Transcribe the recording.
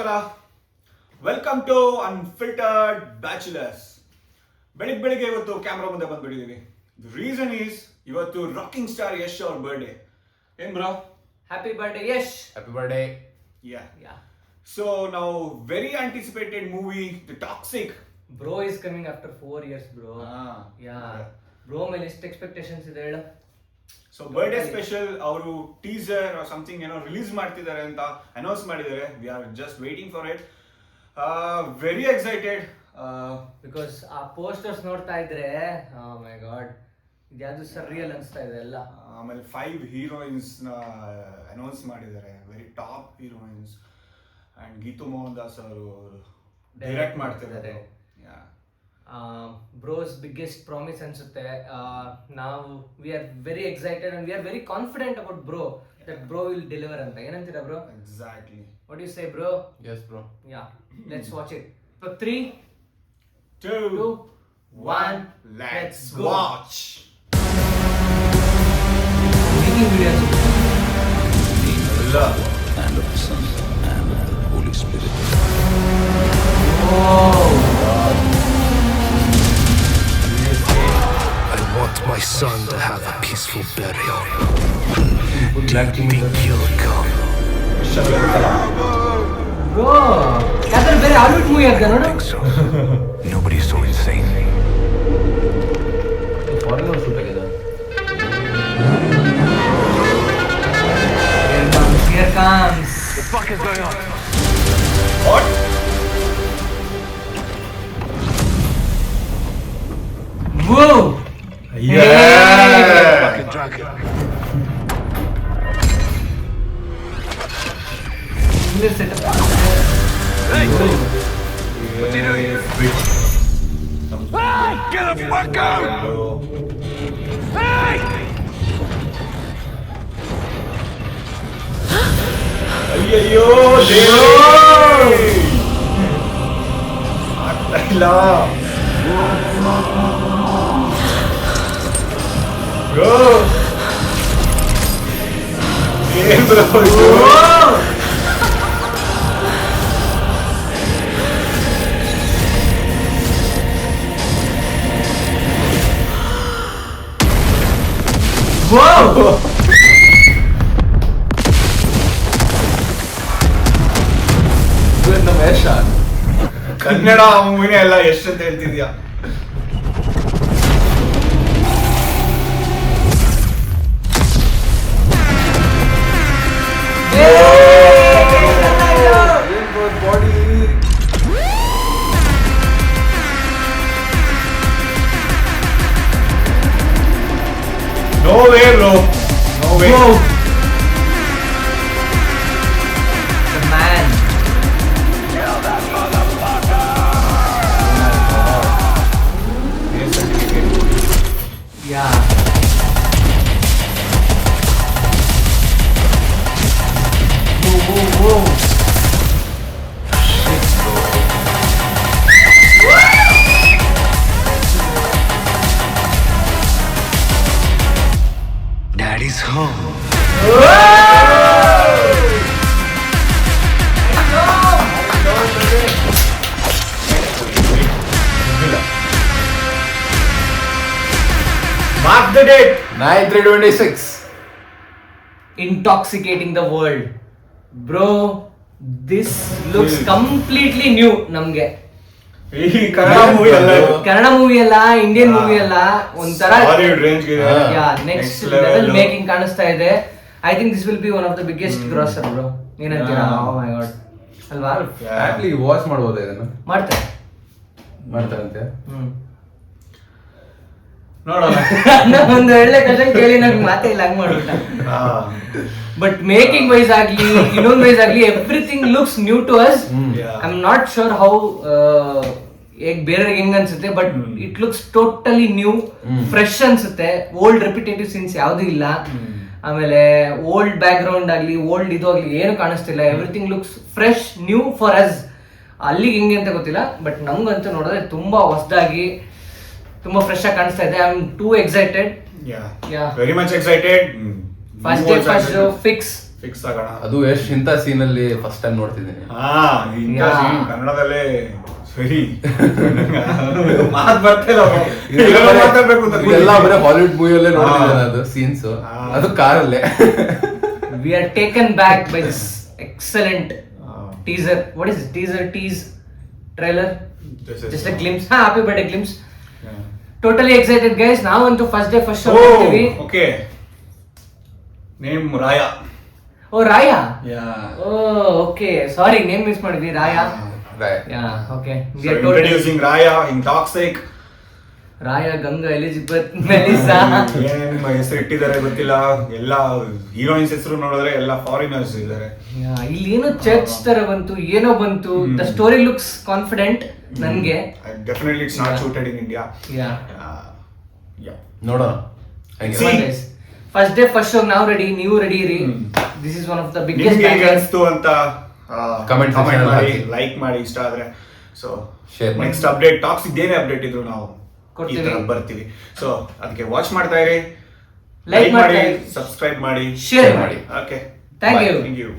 ನಮಸ್ಕಾರ, welcome to unfiltered bachelors. ಬೆಳಿಗ್ಗೆ ಇವತ್ತು ಕ್ಯಾಮ್ರಾ ಮುಂದೆ ಬಂದ್ಬಿಟ್ಟಿದ್ದೀವಿ. ರೀಸನ್ ಈಸ್ ಇವತ್ತು ರಾಕಿಂಗ್ ಸ್ಟಾರ್ ಯಶ್ ಅವ್ರ ಬರ್ಡೇ. ಏನ್ bro? Happy birthday Yash. Happy birthday. Yeah. So now very anticipated movie, The Toxic. Bro is coming after 4 years, bro. Yeah. Bro ಮೇಲೆ ಎಷ್ಟು expectations ಇದೆ ಹೇಳ. ಸೊ ಬರ್ಡೇ ಸ್ಪೆಷಲ್ ಅವರು teaser something ಏನೋ release ಮಾಡ್ತಿದ್ದಾರೆ ಅಂತ ಅನೌನ್ಸ್ ಮಾಡಿದ್ದಾರೆ. We are just waiting for it. Very excited because ಆ ಪೋಸ್ಟರ್ಸ್ ನೋಡ್ತಾ ಇದ್ರೆ ಮೈ ಗಾಡ್ ಇದ್ಯಾವುದು ಸರ್ರಿಯಲ್ ಅನ್ಸ್ತಾ ಇದೆ ಎಲ್ಲ. ಆಮೇಲೆ 5 ಹೀರೋಯಿನ್ಸ್ ನ ಅನೌನ್ಸ್ ಮಾಡಿದ್ದಾರೆ, very top heroines. And Geetu Mohandas ಅವರು ಡೈರೆಕ್ಟ್ ಮಾಡ್ತಿದ್ದಾರೆ. ಬ್ರೋಸ್ ಬಿಗ್ಗೆಸ್ಟ್ ಪ್ರಾಮಿಸ್ ಅನ್ಸುತ್ತೆ. ನಾವು we are very excited and we are very confident about bro that bro will deliver ಅಂತ. ಏನಂತೀರಾ bro? Exactly. What you say bro? Yes, bro. Yeah, let's watch it. So 3, 2, 1, let's watch. Making videos. Love and of the Son and of the Holy Spirit. I want my son to have a peaceful burial. Do you think he'll come? Bro, ಯಾಕಂದ್ರೆ ಬೇರೆ Hollywood movie ಅಂತ ನೋಡು. So nobody's so insane. Foreigner shoot ಆಗಿದೆ. Here comes. What the fuck is going on? What? Whoa! Yeah! Fucking dragon. This setup. Hey! What's he doing? Hey! Get the fuck out! Hey! ಅಯ್ಯಯ್ಯೋ ಆಗ್ತಾ ಇಲ್ಲ bro. ಏನ್ bro ಇದು? Whoa! ನಮ್ಮ ಯಶ ಕನ್ನಡ ಮೂವಿನೇ ಅಲ್ಲ ಎಷ್ಟು ಅಂತ ಹೇಳ್ತಿದ್ಯಾ? ಬಾಡಿ no way bro, no way. Whoa! The man. Yeah. Whoa. Daddy's home. Mark the date. 9/3/26. Intoxicating the world. Bro, this looks completely new ನಮ್ಗೆ. ಈ ಕನ್ನಡ ಮೂವಿ ಅಲ್ಲ ಇದು. ಕನ್ನಡ ಮೂವಿ ಅಲ್ಲ, ಇಂಡಿಯನ್ ಮೂವಿ ಅಲ್ಲ, ಒಂಥರ Hollywood range ಗೆ ಇದೆ. ನೆಕ್ಸ್ಟ್ ಲೆವೆಲ್ ಮೇಕಿಂಗ್ ಕಾಣಿಸ್ತಾ ಇದೆ. I think this will be one of the biggest grosser bro. ಏನಂತೀರಾ? ಓ ಮೈ ಗಾಡ್ ಅಲ್ವಾ? ಆಕ್ಚುಲಿ ವಾಚ್ ಮಾಡ್ಬೋದಾ ಇದನ್ನ? ಮಾಡ್ತಾರಂತೆ. ನೋಡೋಣ. ಒಂದು ಒಳ್ಳೆ ಕ್ವಶನ್ ಕೇಳಿ ನಂಗೆ ಮಾತೇ ಇಲ್ಲ, ಹಂಗ್ ಮಾಡ್ಬಿಟ್ಟ. ಬಟ್ ಮೇಕಿಂಗ್ ವೈಸ್ ಆಗ್ಲಿ, ಇನ್ನೊಂದು ವೈಸ್ ಆಗ್ಲಿ, everything looks new to us. I am not sure how ಬೇರೆ ಹೆಂಗ್ ಅನ್ಸುತ್ತೆ, but it looks totally new, fresh ಅನ್ಸುತ್ತೆ. ಓಲ್ಡ್ ರೆಪಿಟೇಟಿವ್ ಸೀನ್ಸ್ ಯಾವ್ದು ಇಲ್ಲ. ಆಮೇಲೆ ಓಲ್ಡ್ ಬ್ಯಾಕ್ ಗ್ರೌಂಡ್ ಆಗ್ಲಿ, ಓಲ್ಡ್ ಇದು ಆಗ್ಲಿ ಏನು ಕಾಣಿಸ್ತಿಲ್ಲ. Everything looks fresh, new for us. ಅಲ್ಲಿಗೆ ಹಿಂಗೆ ಅಂತ ಗೊತ್ತಿಲ್ಲ, ಬಟ್ ನಮ್ಗಂತೂ ನೋಡಿದ್ರೆ ತುಂಬಾ ಹೊಸದಾಗಿ, ತುಂಬಾ ಫ್ರೆಶ್ ಆಗಿ ಕಾಣಿಸ್ತಾ ಇದೆ. I am two excited. Yeah. Very much excited. First day, first show, fix. Fix ಆಗೋಣ. ಅದು ಯಶ್ ಇಂಥ ಸೀನ್ ಅಲ್ಲಿ ಫಸ್ಟ್ ಟೈಮ್ ನೋಡ್ತಿದ್ದೀನಿ. ಇಂಥ Yeah. scene ಕನ್ನಡದಲ್ಲೇ ಸರಿ ಮಾತ್ ಬರ್ತಿಲ್ಲ ಮಾತಾಡ್ಬೇಕು ಅಂತ ಎಲ್ಲ ಬರೀ ಹಾಲಿವುಡ್ ಮೂವಿಯಲ್ಲೇ ನೋಡ್ತಿದ್ದೇನೆ ಅದು ಸೀನ್ಸ್. ಅದು ಕಾರಲ್ಲೇ. We are taken back by this excellent teaser. What is it? Tease trailer. Just a glimpse. Happy birthday glimpse. Totally excited guys. Now onto first day first show ಮಾಡ್ತೀವಿ. ಓಕೆ ನೇಮ್ ರಾಯ. Oh Raya. Yeah. Oh okay. Sorry name miss ಮಾಡಿದ್ವಿ. Raya. Right. Yeah. Okay. We So are totally introducing Raya in Toxic. Raya, Ganga, Elizabeth, Melissa. ಏನ್ ಹೆಸರು ಇಟ್ಟಿದ್ದಾರೆ ಗೊತ್ತಿಲ್ಲ. ಎಲ್ಲ heroines ಹೆಸರು ನೋಡಿದ್ರೆ ಎಲ್ಲ ಫಾರಿನರ್ಸ್ ಇದ್ದಾರೆ. Yeah, ಇಲ್ಲಿ ಏನೋ ಚರ್ಚ್ ತರ ಬಂತು, ಏನೋ ಬಂತು. The story looks confident ನನ್ಗೆ. Definitely it's not shooted in India. Yeah. Yeah. ನೋಡೋಣ. See. First day first show ನಾವು ರೆಡಿ, ನೀವು ರೆಡಿ ಇರಿ. This is one of the biggest ನಿಮ್ಗೆ ಹೇಗೆ battles. ಅನಿಸ್ತು ಅಂತ Comment section ಅಲ್ಲಿ ಮಾಡಿ, ಹಾಕಿ. ಲೈಕ್ ಮಾಡಿ ಇಷ್ಟ ಆದ್ರೆ. ಸೊ Share ಮಾಡಿ. ನೆಕ್ಸ್ಟ್ ಅಪ್ಡೇಟ್ ಟಾಕ್ಸ್ ಇದೇನೇ ಅಪ್ಡೇಟ್ ಇದ್ರು ನಾವು ಕೊಡ್ತೀವಿ. ಈ ತರ ಬರ್ತೀವಿ. ಸೊ ಅದಕ್ಕೆ ವಾಚ್ ಮಾಡ್ತಾ ಇರಿ, Like ಲೈಕ್ ಮಾಡಿ, ಮಾಡ್ತಾ ಇರಿ. ಸಬ್ಸ್ಕ್ರೈಬ್ ಮಾಡಿ, Share ಮಾಡಿ. Okay Thank you. Thank you.